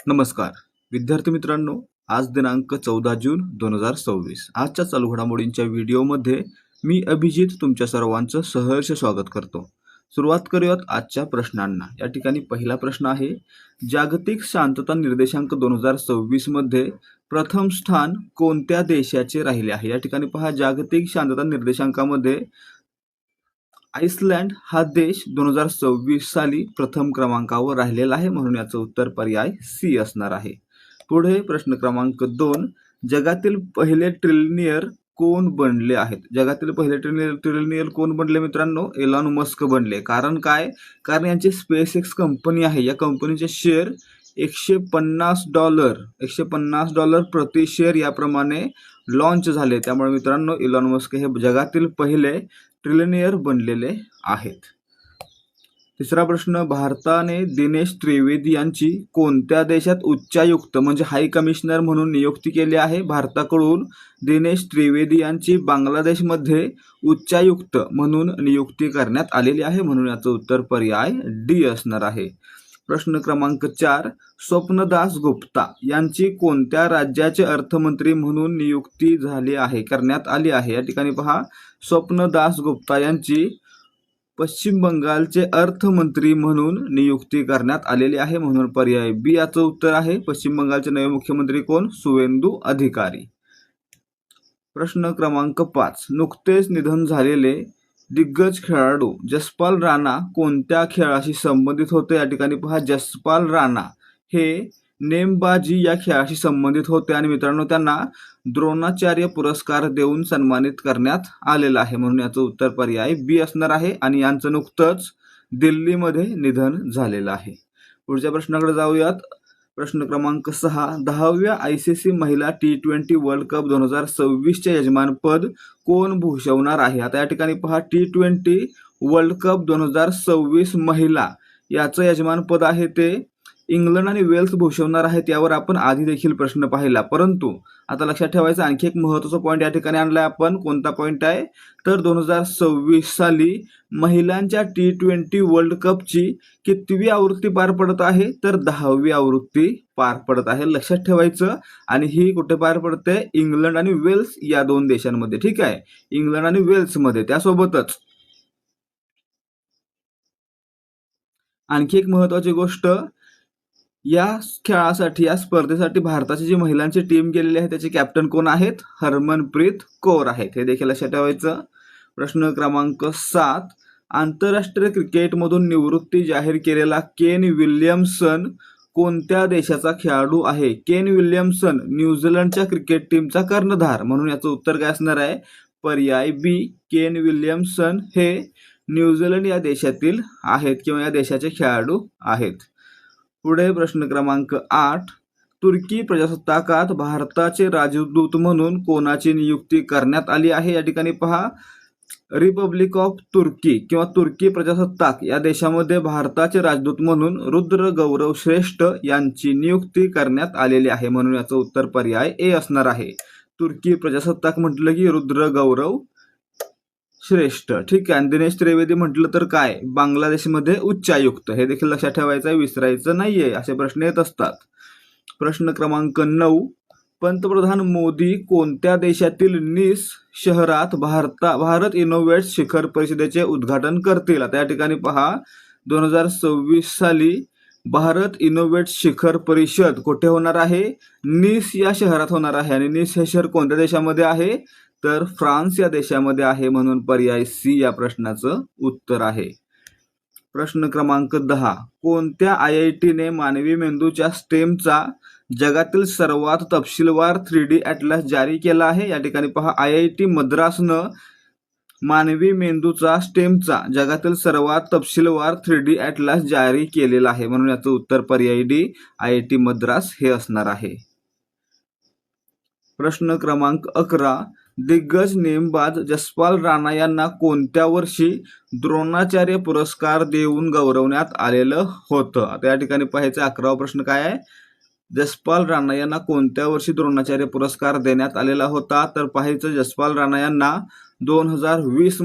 नमस्कार विद्यार्थी मित्रांनो, आज दिनांक 14 जून 2026 आजच्या चालू घडामोडींच्या व्हिडिओमध्ये मी अभिजित तुमच्या सर्वांचं सहर्ष स्वागत करतो। सुरुवात करूयात आजच्या प्रश्नांना। या ठिकाणी पहिला प्रश्न आहे, जागतिक शांतता निर्देशांक 2026 मध्ये प्रथम स्थान कोणत्या देशाचे राहिले आहे? या ठिकाणी पहा, जागतिक शांतता निर्देशांकामध्ये आइसलँड हा देश 2026 साली प्रथम क्रमांकावर राहिलेला आहे, म्हणून याचं उत्तर पर्याय सी असणार आहे। पुढे प्रश्न क्रमांक 2, जगातील पहिले ट्रिलियनियर कोण बनले आहेत? जगातील पहिले ट्रिलियनियर कोण बनले मित्रांनो? एलॉन मस्क बनले। कारण काय? कारण यांची स्पेस एक्स कंपनी आहे, या कंपनीचे शेअर $150 प्रति शेअर याप्रमाणे लॉन्च झाले। त्यामुळे मित्रांनो, एलॉन मस्क हे जगातील पहिले ट्रिलियनियर बनलेले आहेत। तिसरा प्रश्न, भारताने दिनेश त्रिवेदी यांची कोणत्या देशात उच्चायुक्त म्हणजे हाय कमिशनर म्हणून नियुक्ती केली आहे? भारताकडून दिनेश त्रिवेदी यांची बांगलादेशमध्ये उच्चायुक्त म्हणून नियुक्ती करण्यात आलेली आहे, म्हणून याचं उत्तर पर्याय डी असणार आहे। प्रश्न क्रमांक 4, स्वप्नदास गुप्ता यांची कोणत्या राज्याचे अर्थमंत्री म्हणून नियुक्ती करण्यात आली आहे? या ठिकाणी पहा, स्वप्नदास गुप्ता यांची पश्चिम बंगालचे अर्थमंत्री म्हणून नियुक्ती करण्यात आलेली आहे, म्हणून पर्याय बी याचं उत्तर आहे। पश्चिम बंगालचे नवे मुख्यमंत्री कोण? शुवेंदू अधिकारी। प्रश्न क्रमांक 5, नुकतेच निधन झालेले दिग्गज खेळाडू जसपाल राणा कोणत्या खेळाशी संबंधित होते? या ठिकाणी पहा, जसपाल राणा हे नेमबाजी या खेळाशी संबंधित होते आणि मित्रांनो, त्यांना द्रोणाचार्य पुरस्कार देऊन सन्मानित करण्यात आलेला आहे, म्हणून याचं उत्तर पर्याय बी असणार आहे आणि यांचं नुकतंच दिल्लीमध्ये निधन झालेलं आहे। पुढच्या प्रश्नाकडे जाऊयात। प्रश्न क्रमांक 6, 10व्या ICC महिला T20 वर्ल्ड कप 2026 चे यजमानपद कोण भूषवणार आहे? आता या ठिकाणी पहा, T20 वर्ल्ड कप 2026 महिला याचं यजमानपद आहे ते इंग्लंड आणि वेल्स भूषवणार आहेत। यावर आपण आधी देखील प्रश्न पाहिला, परंतु आता लक्षात ठेवायचा आणखी एक महत्त्वाचा पॉईंट या ठिकाणी आणलाय आपण। कोणता पॉईंट आहे? तर 2026 साली महिलांच्या T20 वर्ल्ड कपची कितवी आवृत्ती पार पडत आहे? तर 10वी आवृत्ती पार पडत आहे, लक्षात ठेवायचं। आणि ही कुठे पार पडते? इंग्लंड आणि वेल्स या दोन देशांमध्ये, ठीक आहे, इंग्लंड आणि वेल्स मध्ये। त्यासोबतच आणखी एक महत्त्वाची गोष्ट, या खेळासाठी या स्पर्धेसाठी भारताची जी महिलांची टीम गेलेली आहे त्याचे कॅप्टन कोण आहेत? हरमनप्रीत कौर आहेत, हे देखील लक्षात ठेवायचं। प्रश्न क्रमांक 7, आंतरराष्ट्रीय क्रिकेटमधून निवृत्ती जाहीर केलेला केन विल्यमसन कोणत्या देशाचा खेळाडू आहे? केन विल्यमसन न्यूझीलंडच्या क्रिकेट टीमचा कर्णधार, म्हणून याचं उत्तर काय असणार आहे? पर्याय बी, केन विल्यमसन हे न्यूझीलंड या देशातील आहेत किंवा या देशाचे खेळाडू आहेत। पुढे प्रश्न क्रमांक 8, तुर्की प्रजासत्ताकात भारताचे राजदूत म्हणून कोणाची नियुक्ती करण्यात आली आहे? या ठिकाणी पहा, रिपब्लिक ऑफ तुर्की किंवा तुर्की प्रजासत्ताक या देशामध्ये भारताचे राजदूत म्हणून रुद्र गौरव श्रेष्ठ यांची नियुक्ती करण्यात आलेली आहे, म्हणून याचं उत्तर पर्याय ए असणार आहे। तुर्की प्रजासत्ताक म्हटलं की रुद्र गौरव श्रेष्ठ, ठीक आहे। दिनेश त्रिवेदी म्हटलं तर काय? बांगलादेशमध्ये उच्चायुक्त, हे देखील लक्षात ठेवायचं आहे, विसरायचं नाहीये, असे प्रश्न येत असतात। प्रश्न क्रमांक 9, पंतप्रधान मोदी कोणत्या देशातील निस शहरात भारत इनोव्हेट्स शिखर परिषदेचे उद्घाटन करतील? आता या ठिकाणी पहा, 2026 साली भारत इनोव्हेट्स शिखर परिषद कुठे होणार आहे? निस या शहरात होणार आहे आणि निस हे शहर कोणत्या देशामध्ये आहे? तर फ्रान्स या देशामध्ये आहे, म्हणून पर्याय सी या प्रश्नाचं उत्तर आहे। प्रश्न क्रमांक 10, कोणत्या IITने मानवी मेंदूच्या स्टेमचा जगातील सर्वात तपशीलवार 3D ॲटलास जारी केला आहे? या ठिकाणी पहा, IIT मद्रासनं मानवी मेंदूचा स्टेमचा जगातील सर्वात तपशीलवार 3D ॲटलास जारी केलेला आहे, म्हणून याचं उत्तर पर्याय डी, IIT मद्रास हे असणार आहे। प्रश्न क्रमांक 11, दिग्गज नेमबाज जसपाल राणा यांना कोणत्या वर्षी द्रोणाचार्य पुरस्कार देऊन गौरवण्यात आलेलं होतं? आता या ठिकाणी पाहायचं 11वा प्रश्न काय आहे? जसपाल राणा यांना कोणत्या वर्षी द्रोणाचार्य पुरस्कार देण्यात आलेला होता? तर पाहायचं, जसपाल राणा यांना 2020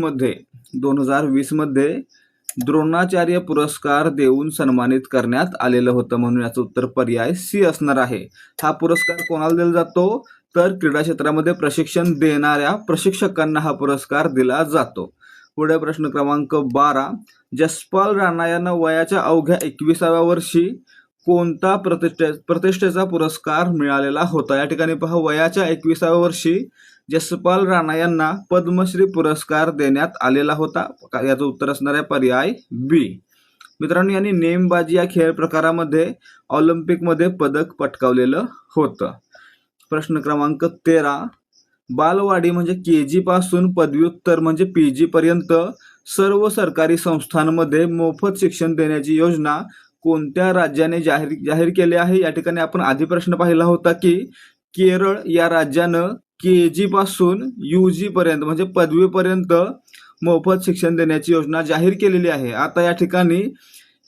मध्ये द्रोणाचार्य पुरस्कार देऊन सन्मानित करण्यात आलेलं होतं, म्हणून याचं उत्तर पर्याय सी असणार आहे. हा पुरस्कार कोणाला दिला जातो, तर क्रीडा क्षेत्रामध्ये प्रशिक्षण देणाऱ्या प्रशिक्षकांना हा पुरस्कार दिला जातो. पुढे प्रश्न क्रमांक 12. जसपाल राणा यांना वयाच्या अवघ्या 21व्या वर्षी कोणता प्रतिष्ठेचा पुरस्कार मिळालेला होता? या ठिकाणी पहा, वयाच्या 21व्या वर्षी जसपाल राणा यांना पद्मश्री पुरस्कार देण्यात आलेला होता. याचं उत्तर असणार आहे पर्याय बी. मित्रांनो, यांनी नेमबाजी या खेळ प्रकारामध्ये ऑलिम्पिकमध्ये पदक पटकावलेलं होतं. प्रश्न क्रमांक 13. बालवाडी म्हणजे केजी पासून पदव्युत्तर म्हणजे पीजी पर्यंत सर्व सरकारी संस्थांमध्ये मोफत शिक्षण देण्याची योजना कोणत्या राज्याने जाहीर केली आहे? या ठिकाणी आपण आधी प्रश्न पाहिला होता की केरळ या राज्यानं केजी पासून यूजी पर्यंत म्हणजे पदवीपर्यंत मोफत शिक्षण देण्याची योजना जाहीर केलेली आहे. आता या ठिकाणी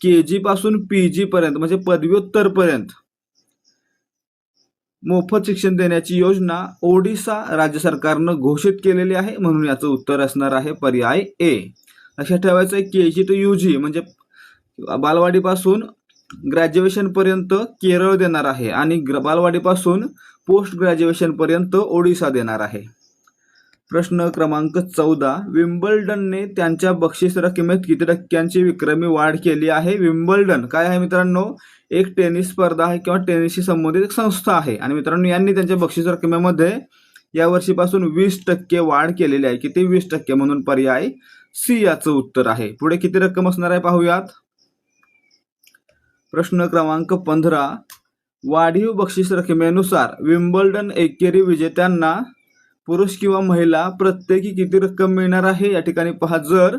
केजी पासून पीजी पर्यंत म्हणजे पदव्युत्तर पर्यंत मोफत शिक्षण देण्याची योजना ओडिशा राज्य सरकारनं घोषित केलेली आहे, म्हणून याचं उत्तर असणार आहे पर्याय ए. लक्षात ठेवायचं आहे, केजी टू यूजी म्हणजे बालवाडीपासून ग्रॅज्युएशन पर्यंत केरळ देणार आहे आणि बालवाडीपासून पोस्ट ग्रॅज्युएशन पर्यंत ओडिशा देणार आहे. प्रश्न क्रमांक 14. विम्बल्डनने त्यांच्या बक्षीस रकमेत किती टक्क्यांची विक्रमी वाढ केली आहे? विम्बल्डन काय आहे मित्रांनो? एक टेनिस स्पर्धा आहे किंवा टेनिसशी संबंधित एक संस्था आहे आणि मित्रांनो यांनी त्यांच्या बक्षीस रकमेमध्ये या वर्षीपासून 20% वाढ केलेली आहे. किती? 20%, म्हणून पर्याय सी याचं उत्तर आहे. पुढे किती रक्कम असणार आहे पाहूयात. प्रश्न क्रमांक 15. वाढीव बक्षीस रकमेनुसार विम्बल्डन एकेरी विजेत्यांना पुरुष किंवा महिला प्रत्येकी किती रक्कम मिळणार आहे? या ठिकाणी पहा, जर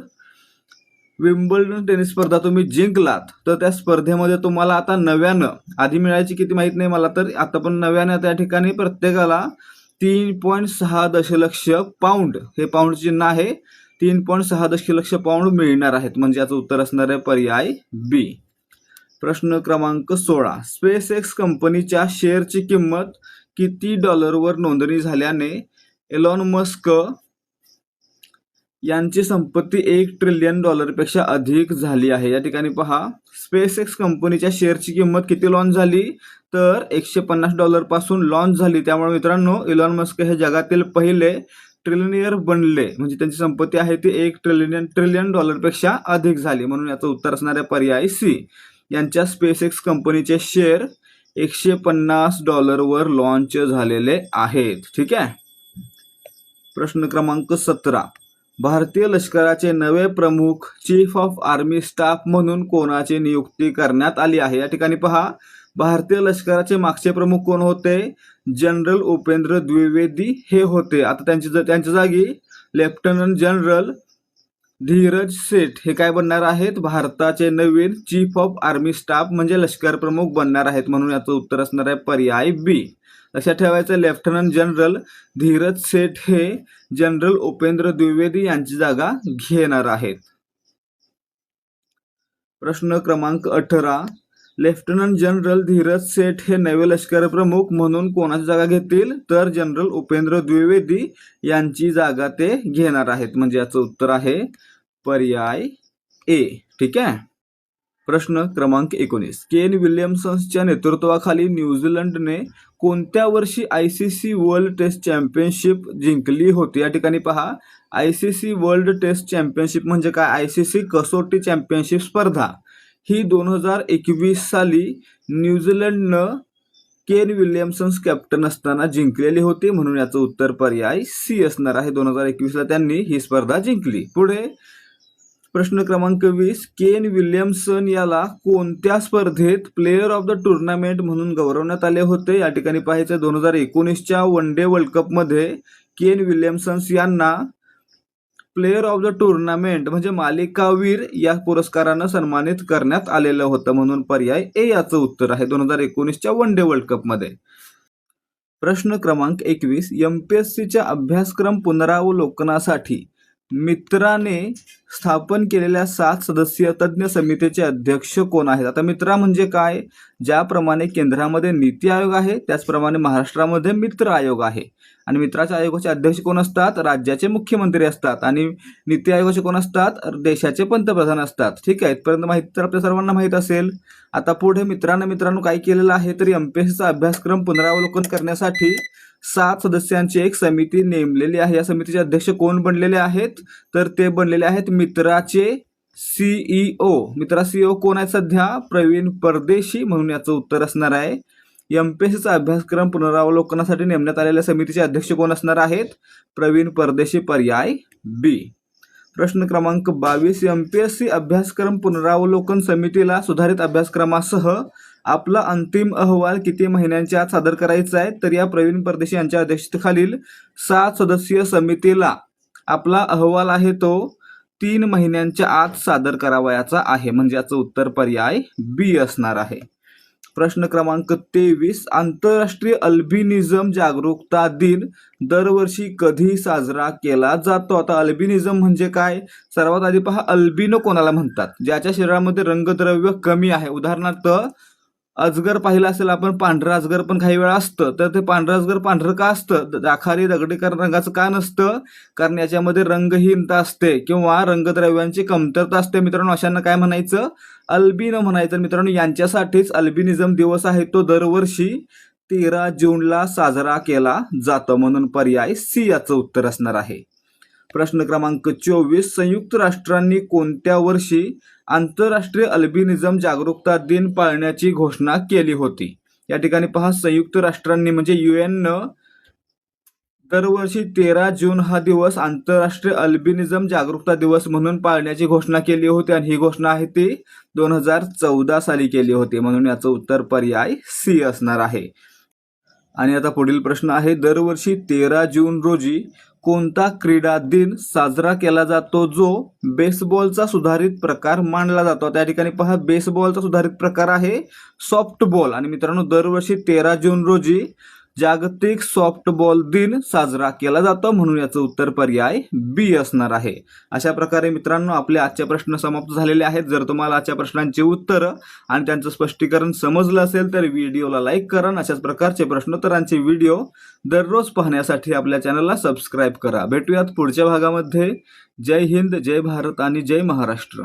विम्बल्डन टेनिस स्पर्धा तुम्ही जिंकलात तर त्या स्पर्धेमध्ये तुम्हाला आता नव्यानं, आधी मिळायची किती माहित नाही मला, तर आता पण नव्यानं त्या ठिकाणी प्रत्येकाला 3.6 दशलक्ष पाऊंड, हे पाऊंड चिन्ह आहे, 3.6 दशलक्ष पाऊंड मिळणार आहेत, म्हणजे याचं उत्तर असणार आहे पर्याय बी. प्रश्न क्रमांक 16. स्पेस एक्स कंपनीच्या शेअरची किंमत किती डॉलरवर नोंदणी झाल्याने एलॉन मस्क यांची संपत्ती $1 ट्रिलियन पेक्षा अधिक झाली आहे? या ठिकाणी पहा, स्पेस एक्स कंपनीच्या शेअरची किंमत किती लॉन्च झाली, तर $150 पासून लॉन्च झाली. त्यामुळे मित्रांनो, एलॉन मस्क हे जगातील पहिले ट्रिलियनियर बनले, म्हणजे त्यांची संपत्ती आहे ती $1 ट्रिलियन पेक्षा अधिक झाली, म्हणून याचं उत्तर असणार आहे पर्याय सी. यांच्या स्पेस एक्स कंपनीचे शेअर $150 वर लॉन्च झालेले आहेत. ठीक आहे. प्रश्न क्रमांक 17. भारतीय लष्कराचे नवे प्रमुख चीफ ऑफ आर्मी स्टाफ म्हणून कोणाची नियुक्ती करण्यात आली आहे? या ठिकाणी पहा, भारतीय लष्कराचे मागचे प्रमुख कोण होते? जनरल उपेंद्र द्विवेदी हे होते. आता त्यांच्या जागी लेफ्टनंट जनरल धीरज सेठ हे काय बनणार आहेत? भारताचे नवीन चीफ ऑफ आर्मी स्टाफ म्हणजे लष्कर प्रमुख बनणार आहेत, म्हणून याचं उत्तर असणार आहे पर्याय बी. लक्षात ठेवायचं, लेफ्टनंट जनरल धीरज सेठ हे जनरल उपेंद्र द्विवेदी यांची जागा घेणार आहेत. प्रश्न क्रमांक 18. लेफ्टनंट जनरल धीरज सेठ हे नवे लष्कर प्रमुख म्हणून कोणाची जागा घेतील? तर जनरल उपेंद्र द्विवेदी यांची जागा ते घेणार आहेत, म्हणजे याचं उत्तर आहे पर्याय ए. ठीक आहे. प्रश्न क्रमांक 19. केन विल्यमसनच्या नेतृत्वाखाली न्यूझीलंडने कोणत्या वर्षी ICC वर्ल्ड टेस्ट चॅम्पियनशिप जिंकली होती? या ठिकाणी पहा, ICC वर्ल्ड टेस्ट चॅम्पियनशिप म्हणजे काय? ICC कसोटी चॅम्पियनशिप स्पर्धा ही 2021 साली न्यूझीलंडनं केन विल्यमसन कॅप्टन असताना जिंकलेली होती, म्हणून याचं उत्तर पर्याय सी असणार आहे. 2021 ला त्यांनी ही स्पर्धा जिंकली. पुढे प्रश्न क्रमांक 20. केन विल्यमसन याला कोणत्या स्पर्धेत प्लेयर ऑफ द टुर्नामेंट म्हणून गौरवण्यात आले होते? या ठिकाणी पाहायचं, 2019च्या वन डे वर्ल्ड कपमध्ये केन विल्यमसन यांना प्लेयर ऑफ द टुर्नामेंट म्हणजे मालिकावीर या पुरस्कारानं सन्मानित करण्यात आलेलं होतं, म्हणून पर्याय ए याचं उत्तर आहे 2019च्या वन डे वर्ल्ड कपमध्ये. प्रश्न क्रमांक 21. MPSCच्या अभ्यासक्रम पुनरावलोकनासाठी मित्राने स्थापन केलेल्या 7 सदस्यीय तज्ज्ञ समितीचे अध्यक्ष कोण आहेत? आता मित्रा म्हणजे काय? ज्याप्रमाणे केंद्रामध्ये नीती आयोग आहे त्याचप्रमाणे महाराष्ट्रामध्ये मित्र आयोग आहे आणि मित्राच्या आयोगाचे अध्यक्ष कोण असतात? राज्याचे मुख्यमंत्री असतात आणि नीती आयोगाचे कोण असतात? देशाचे पंतप्रधान असतात. ठीक आहे, इथपर्यंत माहिती तर आपल्या सर्वांना माहीत असेल. आता पुढे मित्रांनो काय केलेलं आहे तर एमपीएससीचा अभ्यासक्रम पुनरावलोकन करण्यासाठी 7 सदस्यांची एक समिती नेमलेली आहे. या समितीचे अध्यक्ष कोण बनलेले आहेत तर ते बनलेले आहेत मित्राचे सीईओ. मित्रा सीईओ कोण आहेत सध्या? प्रवीण परदेशी, म्हणून याचं उत्तर असणार आहे. एमपीएससीचा अभ्यासक्रम पुनरावलोकनासाठी नेमण्यात आलेल्या समितीचे अध्यक्ष कोण असणार आहेत? प्रवीण परदेशी, पर्याय बी. प्रश्न क्रमांक 22. एमपीएससी अभ्यासक्रम पुनरावलोकन समितीला सुधारित अभ्यासक्रमासह आपला अंतिम अहवाल किती महिन्यांच्या आत सादर करायचा आहे? तर या प्रवीण परदेशी यांच्या अध्यक्षतेखालील 7 सदस्यीय समितीला आपला अहवाल आहे तो 3 महिन्यांच्या आत सादर करावयाचा आहे, म्हणजे याचं उत्तर पर्याय बी असणार आहे. प्रश्न क्रमांक 23. आंतरराष्ट्रीय अल्बिनिझम जागरूकता दिन दरवर्षी कधी साजरा केला जातो? आता अल्बिनिझम म्हणजे काय? सर्वात आधी पहा, अल्बिनो कोणाला म्हणतात? ज्याच्या शरीरामध्ये रंगद्रव्य कमी आहे. उदाहरणार्थ अजगर पाहिलं असेल आपण, पांढरं अजगर पण काही वेळा असतं. तर ते पांढरं अजगर पांढरं का असतं? राखाडी दगडी रंगाचं का नसतं? कारण याच्यामध्ये रंगहीनता असते किंवा रंगद्रव्यांची कमतरता असते. मित्रांनो, अशांना काय म्हणायचं? अल्बिनो म्हणायचं. मित्रांनो, यांच्यासाठीच अल्बिनिझम दिवस आहे तो दरवर्षी 13 जूनला साजरा केला जातो, म्हणून पर्याय सी याचं उत्तर असणार आहे. प्रश्न क्रमांक 24. संयुक्त राष्ट्रांनी कोणत्या वर्षी आंतरराष्ट्रीय अल्बिनिझम जागरूकता दिन पाळण्याची घोषणा केली होती? या ठिकाणी पहा, संयुक्त राष्ट्रांनी म्हणजे UN दरवर्षी 13 जून हा दिवस आंतरराष्ट्रीय अल्बिनिझम जागरूकता दिवस म्हणून पाळण्याची घोषणा केली होती आणि ही घोषणा आहे ती 2014 साली केली होती, म्हणून याचं उत्तर पर्याय सी असणार आहे. आणि आता पुढील प्रश्न आहे, दरवर्षी 13 जून रोजी कोणता क्रीडा दिन साजरा केला जातो जो बेसबॉलचा सुधारित प्रकार मानला जातो? त्या ठिकाणी पहा, बेसबॉलचा सुधारित प्रकार आहे सॉफ्टबॉल आणि मित्रांनो दरवर्षी 13 जून रोजी जागतिक सॉफ्टबॉल दिन साजरा केला जातो, म्हणून याचं उत्तर पर्याय बी असणार आहे. अशा प्रकारे मित्रांनो आपले आजचे प्रश्न समाप्त झालेले आहेत. जर तुम्हाला आजच्या प्रश्नांची उत्तरं आणि त्यांचं स्पष्टीकरण समजलं असेल तर व्हिडिओला लाईक करा. अशाच प्रकारचे प्रश्नोत्तरांचे व्हिडिओ दररोज पाहण्यासाठी आपल्या चॅनलला सबस्क्राईब करा. भेटूयात पुढच्या भागामध्ये. जय हिंद, जय भारत आणि जय महाराष्ट्र.